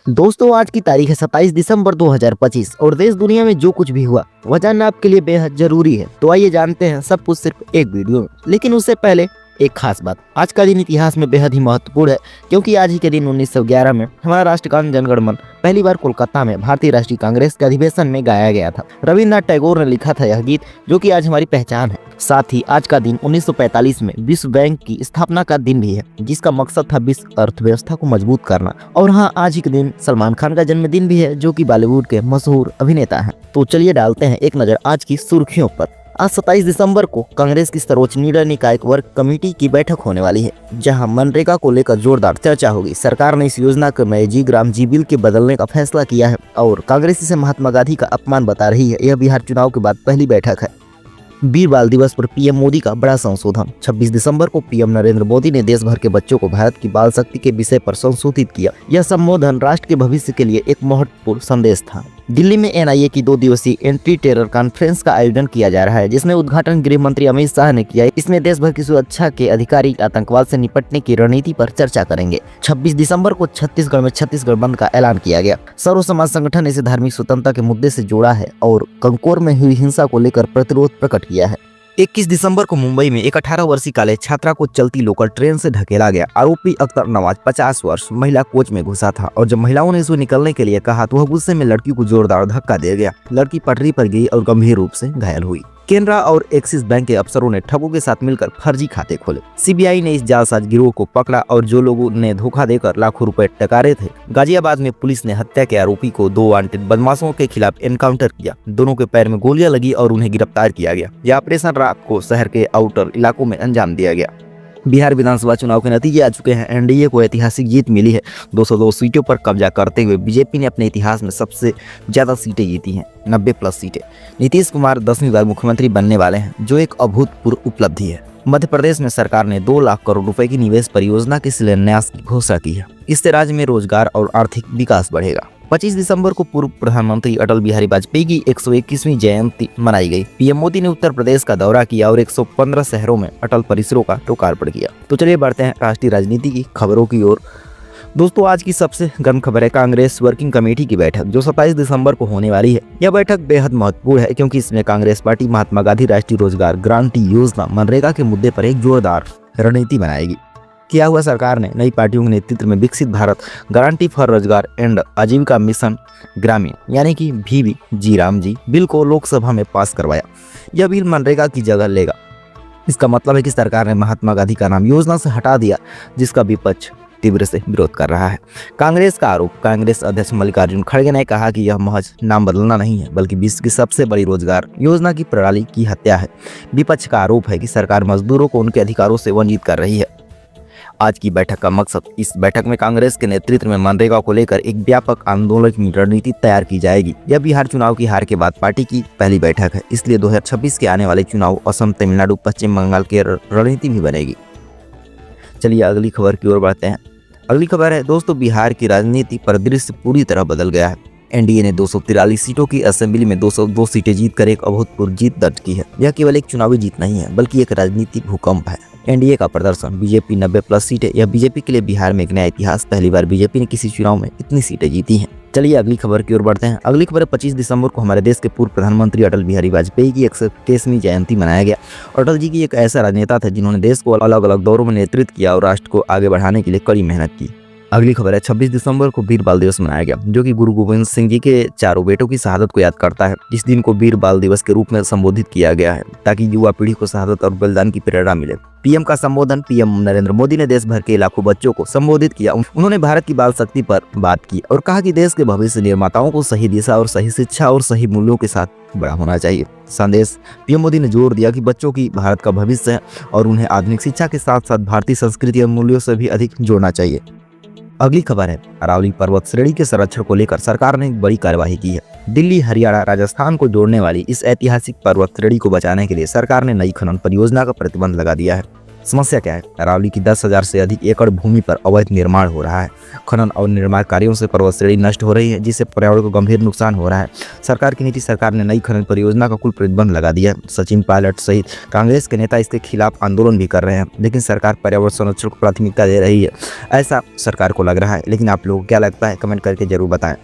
दोस्तों आज की तारीख है 27 दिसंबर 2025 और देश दुनिया में जो कुछ भी हुआ वह जानना आपके लिए बेहद जरूरी है। तो आइए जानते हैं सब कुछ सिर्फ एक वीडियो में। लेकिन उससे पहले एक खास बात, आज का दिन इतिहास में बेहद ही महत्वपूर्ण है क्योंकि आज ही के दिन 1911 में हमारा राष्ट्रगान जनगण मन पहली बार कोलकाता में भारतीय राष्ट्रीय कांग्रेस के अधिवेशन में गाया गया था। रविन्द्रनाथ टैगोर ने लिखा था यह गीत, जो कि आज हमारी पहचान है। साथ ही आज का दिन 1945 में विश्व बैंक की स्थापना का दिन भी है, जिसका मकसद था विश्व अर्थव्यवस्था को मजबूत करना। और हाँ, आज ही के दिन सलमान खान का जन्मदिन भी है, जो कि बॉलीवुड के मशहूर अभिनेता हैं। तो चलिए डालते हैं एक नजर आज की सुर्खियों पर। आज 27 दिसंबर को कांग्रेस की सर्वोच्च निर्णय निकाय वर्ग कमेटी की बैठक होने वाली है, जहां मनरेगा को लेकर जोरदार चर्चा होगी। सरकार ने इस योजना को में जी ग्राम जी बिल के बदलने का फैसला किया है और कांग्रेस इसे महात्मा गांधी का अपमान बता रही है। यह बिहार चुनाव के बाद पहली बैठक है। वीर बाल दिवस पर पीएम मोदी का बड़ा संशोधन। 26 दिसंबर को पीएम नरेंद्र मोदी ने देश भर के बच्चों को भारत की बाल शक्ति के विषय पर संशोधित किया। यह संबोधन राष्ट्र के भविष्य के लिए एक महत्वपूर्ण संदेश था। दिल्ली में एनआईए की 2 दिवसीय एंटी टेरर कॉन्फ्रेंस का आयोजन किया जा रहा है, जिसमें उद्घाटन गृह मंत्री अमित शाह ने किया। इसमें देश भर की सुरक्षा के अधिकारी आतंकवाद से निपटने की रणनीति पर चर्चा करेंगे। 26 दिसंबर को छत्तीसगढ़ में छत्तीसगढ़ बंद का ऐलान किया गया। सर्व समाज संगठन ने इसे धार्मिक स्वतंत्रता के मुद्दे से जोड़ा है और कंकोर में हुई हिंसा को लेकर प्रतिरोध प्रकट किया है। 21 दिसंबर को मुंबई में एक 18 वर्षीय कॉलेज छात्रा को चलती लोकल ट्रेन से ढकेला गया। आरोपी अख्तर नवाज 50 वर्ष महिला कोच में घुसा था और जब महिलाओं ने इसे निकलने के लिए कहा तो वह गुस्से में लड़की को जोरदार धक्का दे गया। लड़की पटरी पर गिरी और गंभीर रूप से घायल हुई। केनरा और एक्सिस बैंक के अफसरों ने ठगों के साथ मिलकर फर्जी खाते खोले। सीबीआई ने इस जालसाज गिरोह को पकड़ा और जो लोगों ने धोखा देकर लाखों रुपए टकारे थे। गाजियाबाद में पुलिस ने हत्या के आरोपी को 2 वांटेड बदमाशों के खिलाफ एनकाउंटर किया। दोनों के पैर में गोलियां लगी और उन्हें गिरफ्तार किया गया। यह ऑपरेशन रात को शहर के आउटर इलाकों में अंजाम दिया गया। बिहार विधानसभा चुनाव के नतीजे आ चुके हैं। एनडीए को ऐतिहासिक जीत मिली है। 202 सीटों पर कब्जा करते हुए बीजेपी ने अपने इतिहास में सबसे ज्यादा सीटें जीती हैं, 90+ सीटें। नीतीश कुमार 10वीं बार मुख्यमंत्री बनने वाले हैं, जो एक अभूतपूर्व उपलब्धि है। मध्य प्रदेश में सरकार ने 2 लाख करोड़ रुपए की निवेश परियोजना के शिलान्यास की घोषणा की है। इससे राज्य में रोजगार और आर्थिक विकास बढ़ेगा। 25 दिसंबर को पूर्व प्रधानमंत्री अटल बिहारी वाजपेयी की 121वीं जयंती मनाई गई। पीएम मोदी ने उत्तर प्रदेश का दौरा किया और 115 शहरों में अटल परिसरों का लोकार्पण किया। तो चलिए बढ़ते हैं राष्ट्रीय राजनीति की खबरों की ओर। दोस्तों आज की सबसे गर्म खबर है कांग्रेस वर्किंग कमेटी की बैठक, जो 27 दिसंबर को होने वाली है। यह बैठक बेहद महत्वपूर्ण है क्योंकि इसमें कांग्रेस पार्टी महात्मा गांधी राष्ट्रीय रोजगार गारंटी योजना मनरेगा के मुद्दे पर एक जोरदार रणनीति बनाएगी। किया हुआ सरकार ने नई पार्टियों के नेतृत्व में विकसित भारत गारंटी फॉर रोजगार एंड आजीविका मिशन ग्रामीण यानी कि VBG बिल को लोकसभा में पास करवाया। यह बिल मनरेगा की जगह लेगा। इसका मतलब है कि सरकार ने महात्मा गांधी का नाम योजना से हटा दिया, जिसका विपक्ष तीव्र से विरोध कर रहा है। कांग्रेस का आरोप। कांग्रेस अध्यक्ष मल्लिकार्जुन खड़गे ने कहा कि यह महज नाम बदलना नहीं है, बल्कि विश्व की सबसे बड़ी रोजगार योजना की प्रणाली की हत्या है। विपक्ष का आरोप है कि सरकार मजदूरों को उनके अधिकारों से वंचित कर रही है। आज की बैठक का मकसद, इस बैठक में कांग्रेस के नेतृत्व में मनरेगा को लेकर एक व्यापक आंदोलन की रणनीति तैयार की जाएगी। यह बिहार चुनाव की हार के बाद पार्टी की पहली बैठक है, इसलिए 2026 के आने वाले चुनाव असम, तमिलनाडु, पश्चिम बंगाल की रणनीति भी बनेगी। चलिए अगली खबर की ओर बढ़ते हैं। अगली खबर है दोस्तों, बिहार की राजनीति परिदृश्य पूरी तरह बदल गया है। एनडीए ने 243 सीटों की असेंबली में 202 सीटें जीतकर एक अभूतपूर्व जीत दर्ज की है। यह केवल एक चुनावी जीत नहीं है, बल्कि एक राजनीतिक भूकंप है। एनडीए का प्रदर्शन, बीजेपी 90+ सीटें। यह बीजेपी के लिए बिहार में एक नया इतिहास। पहली बार बीजेपी ने किसी चुनाव में इतनी सीटें जीती हैं। चलिए अगली खबर की ओर बढ़ते हैं। अगली खबर है 25 दिसंबर को हमारे देश के पूर्व प्रधानमंत्री अटल बिहारी वाजपेयी की 121वीं जयंती मनाया गया। अटल जी की एक ऐसा राजनेता थे जिन्होंने देश को अलग अलग दौरों में नेतृत्व किया और राष्ट्र को आगे बढ़ाने के लिए कड़ी मेहनत की। अगली खबर है 26 दिसंबर को वीर बाल दिवस मनाया गया, जो कि गुरु गोविंद सिंह जी के 4 बेटों की शहादत को याद करता है। इस दिन को वीर बाल दिवस के रूप में संबोधित किया गया है ताकि युवा पीढ़ी को शहादत और बलिदान की प्रेरणा मिले। पीएम का संबोधन। पीएम नरेंद्र मोदी ने देश भर के लाखों बच्चों को संबोधित किया। उन्होंने भारत की बाल शक्ति पर बात की और कहा कि देश के भविष्य निर्माताओं को सही दिशा और सही शिक्षा और सही मूल्यों के साथ बड़ा होना चाहिए। संदेश। पीएम मोदी ने जोर दिया कि बच्चों की भारत का भविष्य है और उन्हें आधुनिक शिक्षा के साथ साथ भारतीय संस्कृति और मूल्यों से भी अधिक जोड़ना चाहिए। अगली खबर है अरावली पर्वत श्रेणी के संरक्षण को लेकर सरकार ने एक बड़ी कार्यवाही की है। दिल्ली, हरियाणा, राजस्थान को जोड़ने वाली इस ऐतिहासिक पर्वत श्रेणी को बचाने के लिए सरकार ने नई खनन परियोजना का प्रतिबंध लगा दिया है। समस्या क्या है? अरावली की 10,000 से अधिक एकड़ भूमि पर अवैध निर्माण हो रहा है। खनन और निर्माण कार्यों से पर्वत श्रेणी नष्ट हो रही है, जिससे पर्यावरण को गंभीर नुकसान हो रहा है। सरकार की नीति, सरकार ने नई खनन परियोजना का कुल प्रतिबंध लगा दिया है। सचिन पायलट सहित कांग्रेस के नेता इसके खिलाफ आंदोलन भी कर रहे हैं, लेकिन सरकार पर्यावरण संरक्षण को प्राथमिकता दे रही है, ऐसा सरकार को लग रहा है। लेकिन आप लोगों को क्या लगता है, कमेंट करके जरूर बताएं।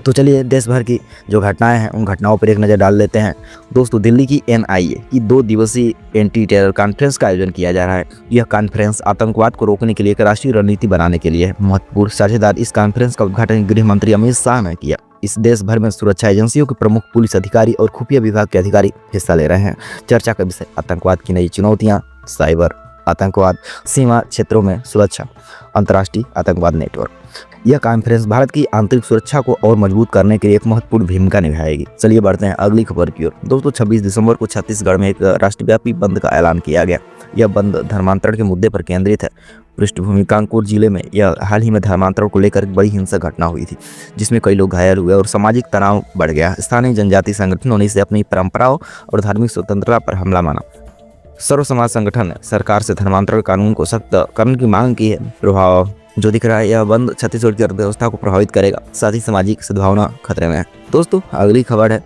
तो चलिए देश भर की जो घटनाएं हैं उन घटनाओं पर एक नज़र डाल लेते हैं। दोस्तों, दिल्ली की NIA की 2 दिवसीय एंटी टेरर कॉन्फ्रेंस का आयोजन किया जा रहा है। यह कॉन्फ्रेंस आतंकवाद को रोकने के लिए एक राष्ट्रीय रणनीति बनाने के लिए है। महत्वपूर्ण साझेदार इस कॉन्फ्रेंस का उद्घाटन गृह मंत्री अमित शाह ने किया। इस देश भर में सुरक्षा एजेंसियों के प्रमुख, पुलिस अधिकारी और खुफिया विभाग के अधिकारी हिस्सा ले रहे हैं। चर्चा का विषय आतंकवाद की नई चुनौतियां, साइबर आतंकवाद, सीमा क्षेत्रों में सुरक्षा, अंतर्राष्ट्रीय आतंकवाद नेटवर्क। यह कॉन्फ्रेंस भारत की आंतरिक सुरक्षा को और मजबूत करने के लिए एक महत्वपूर्ण भूमिका निभाएगी। चलिए बढ़ते हैं अगली खबर की ओर। दोस्तों, 26 दिसंबर को छत्तीसगढ़ में एक राष्ट्रव्यापी बंद का ऐलान किया गया। यह बंद धर्मांतरण के मुद्दे पर केंद्रित है। पृष्ठभूमि कानपुर जिले में यह हाल ही में धर्मांतरण को लेकर एक बड़ी हिंसक घटना हुई थी, जिसमें कई लोग घायल हुए और सामाजिक तनाव बढ़ गया। स्थानीय जनजाति संगठनों ने इसे अपनी परंपराओं और धार्मिक स्वतंत्रता पर हमला माना। सर्व समाज संगठन ने सरकार से धर्मांतरण कानून को सख्त करने की मांग की है। प्रभाव जो दिख रहा है, यह बंद छत्तीसगढ़ की अर्थव्यवस्था को प्रभावित करेगा, साथ ही सामाजिक सद्भावना खतरे में है। दोस्तों, अगली खबर है,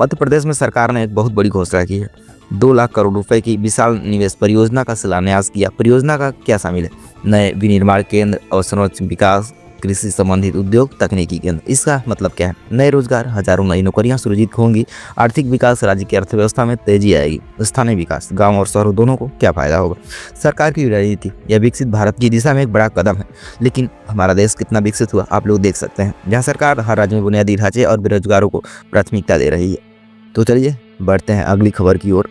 मध्य प्रदेश में सरकार ने एक बहुत बड़ी घोषणा की है। 2 लाख करोड़ रुपए की विशाल निवेश परियोजना का शिलान्यास किया। परियोजना का क्या शामिल है? नए विनिर्माण केंद्र, अवसरों विकास, कृषि संबंधित उद्योग, तकनीकी केंद्र। इसका मतलब क्या है? नए रोजगार, हजारों नई नौकरियां सृजित होंगी, आर्थिक विकास, राज्य की अर्थव्यवस्था में तेजी आएगी, स्थानीय विकास, गांव और शहरों दोनों को क्या फायदा होगा? सरकार की रणनीति, यह विकसित भारत की दिशा में एक बड़ा कदम है। लेकिन हमारा देश कितना विकसित हुआ आप लोग देख सकते हैं, जहाँ सरकार हर राज्य में बुनियादी ढांचे और बेरोजगारों को प्राथमिकता दे रही है। तो चलिए बढ़ते हैं अगली खबर की ओर।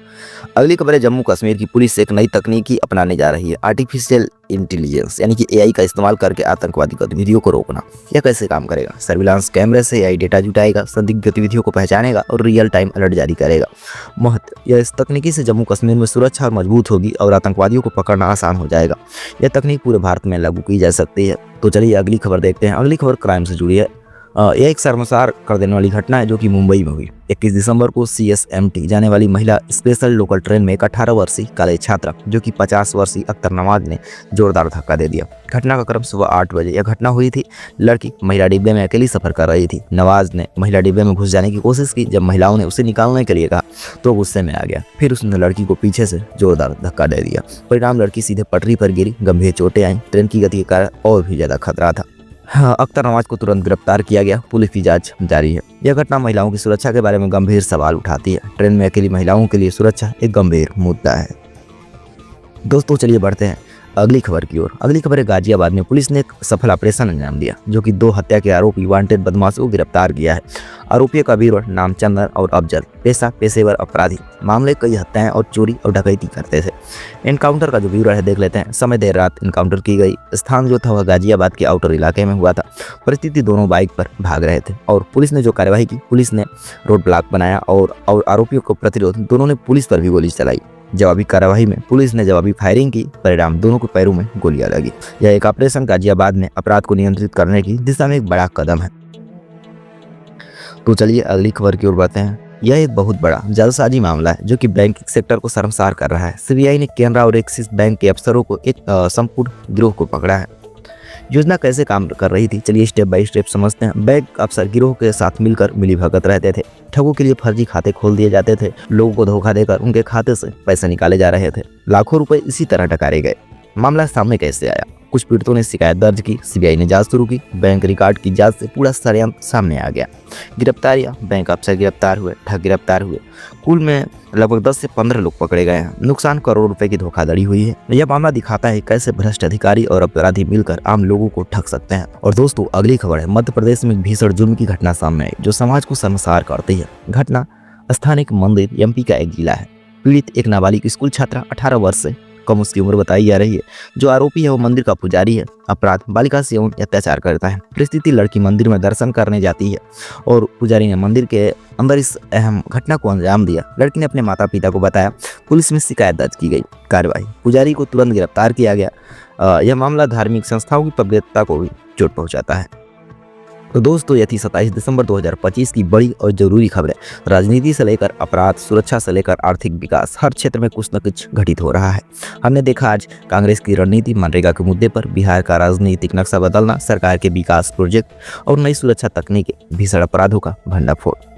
अगली खबर है, जम्मू कश्मीर की पुलिस एक नई तकनीकी अपनाने जा रही है। आर्टिफिशियल इंटेलिजेंस यानी कि AI का इस्तेमाल करके आतंकवादी गतिविधियों को रोकना। यह कैसे काम करेगा? सर्विलांस कैमरे से AI डेटा जुटाएगा, संदिग्ध गतिविधियों को पहचानेगा और रियल टाइम अलर्ट जारी करेगा। महत्व, यह इस तकनीकी से जम्मू कश्मीर में सुरक्षा मजबूत होगी और आतंकवादियों को पकड़ना आसान हो जाएगा। यह तकनीक पूरे भारत में लागू की जा सकती है। तो चलिए अगली खबर देखते हैं। अगली खबर क्राइम से जुड़ी है। यह एक शर्मसार कर देने वाली घटना है जो कि मुंबई में हुई। 21 दिसंबर को CSMT जाने वाली महिला स्पेशल लोकल ट्रेन में एक 18 वर्षीय कॉलेज छात्रा जो कि 50 वर्षीय अख्तर नवाज ने जोरदार धक्का दे दिया। घटना का क्रम सुबह 8 बजे यह घटना हुई थी। लड़की महिला डिब्बे में अकेली सफर कर रही थी। नवाज ने महिला डिब्बे में घुस जाने की कोशिश की। जब महिलाओं ने उसे निकालने के लिए कहा तो गुस्से में आ गया। फिर उसने लड़की को पीछे से जोरदार धक्का दे दिया। परिणाम, लड़की सीधे पटरी पर गिरी, गंभीर चोटें आई। ट्रेन की गति के कारण और भी ज्यादा खतरा था। अख्तर नवाज को तुरंत गिरफ्तार किया गया। पुलिस की जांच जारी है। यह घटना महिलाओं की सुरक्षा के बारे में गंभीर सवाल उठाती है। ट्रेन में अकेली महिलाओं के लिए सुरक्षा एक गंभीर मुद्दा है। दोस्तों, चलिए बढ़ते हैं अगली खबर की ओर। अगली खबर है, गाजियाबाद में पुलिस ने एक सफल ऑपरेशन अंजाम दिया जो कि 2 हत्या के आरोपी वांटेड बदमाशों को गिरफ्तार किया है। आरोपियों का विवरण नाम चंदन और अफजल, पेशेवर अपराधी, मामले कई हत्याएं और चोरी और डकैती करते थे। एनकाउंटर का जो विवरण है देख लेते हैं। समय देर रात एनकाउंटर की गई। स्थान जो था वह गाजियाबाद के आउटर इलाके में हुआ था। परिस्थिति, दोनों बाइक पर भाग रहे थे और पुलिस ने जो कार्यवाही की, पुलिस ने रोड ब्लॉक बनाया और आरोपियों को प्रतिरोध, दोनों ने पुलिस पर भी गोली चलाई। जवाबी कार्रवाई में पुलिस ने जवाबी फायरिंग की। परिणाम, दोनों के पैरों में गोलियां लगी। यह एक ऑपरेशन गाजियाबाद में अपराध को नियंत्रित करने की दिशा में एक बड़ा कदम है। तो चलिए अगली खबर की ओर बढ़ते हैं। यह एक बहुत बड़ा जालसाजी मामला है जो कि बैंकिंग सेक्टर को शर्मसार कर रहा है। CBI ने केनरा और एक्सिस बैंक के अफसरों को एक संपूर्ण गिरोह को पकड़ा है। योजना कैसे काम कर रही थी, चलिए स्टेप बाय स्टेप समझते हैं। बैंक अफसर गिरोह के साथ मिलकर मिलीभगत रहते थे। ठगों के लिए फर्जी खाते खोल दिए जाते थे। लोगों को धोखा देकर उनके खाते से पैसे निकाले जा रहे थे। लाखों रुपए इसी तरह डकारे गए। मामला सामने कैसे आया? कुछ पीड़ितों ने शिकायत दर्ज की। CBI ने जांच शुरू की। बैंक रिकॉर्ड की जांच से पूरा षड्यंत्र सामने आ गया। गिरफ्तारियां, बैंक अफसर गिरफ्तार हुए, ठग गिरफ्तार हुए। कुल में लगभग 10 से 15 लोग पकड़े गए हैं। नुकसान करोड़ों रुपए की धोखाधड़ी हुई है। यह मामला दिखाता है कैसे भ्रष्ट अधिकारी और अपराधी मिलकर आम लोगों को ठग सकते हैं। और दोस्तों, अगली खबर है, मध्य प्रदेश में भीषण जुर्म की घटना सामने आई जो समाज को शर्मसार करती है। घटना स्थानिक मंदिर MP का एक जिला है। पीड़ित एक नाबालिग स्कूल छात्रा 18 वर्ष से कम उसकी उम्र बताई जा रही है। जो आरोपी है वो मंदिर का पुजारी है। अपराध, बालिका से यौन अत्याचार करता है। परिस्थिति, लड़की मंदिर में दर्शन करने जाती है और पुजारी ने मंदिर के अंदर इस अहम घटना को अंजाम दिया। लड़की ने अपने माता पिता को बताया। पुलिस में शिकायत दर्ज की गई। कार्रवाई, पुजारी को तुरंत गिरफ्तार किया गया। यह मामला धार्मिक संस्थाओं की पवित्रता को भी चोट पहुंचाता है। तो दोस्तों ये थी 27 दिसंबर 2025 की बड़ी और जरूरी खबरें। राजनीति से लेकर अपराध, सुरक्षा से लेकर आर्थिक विकास, हर क्षेत्र में कुछ न कुछ घटित हो रहा है। हमने देखा आज कांग्रेस की रणनीति, मनरेगा के मुद्दे पर बिहार का राजनीतिक नक्शा बदलना, सरकार के विकास प्रोजेक्ट और नई सुरक्षा तकनीकें, भीषण अपराधों का भंडाफोड़।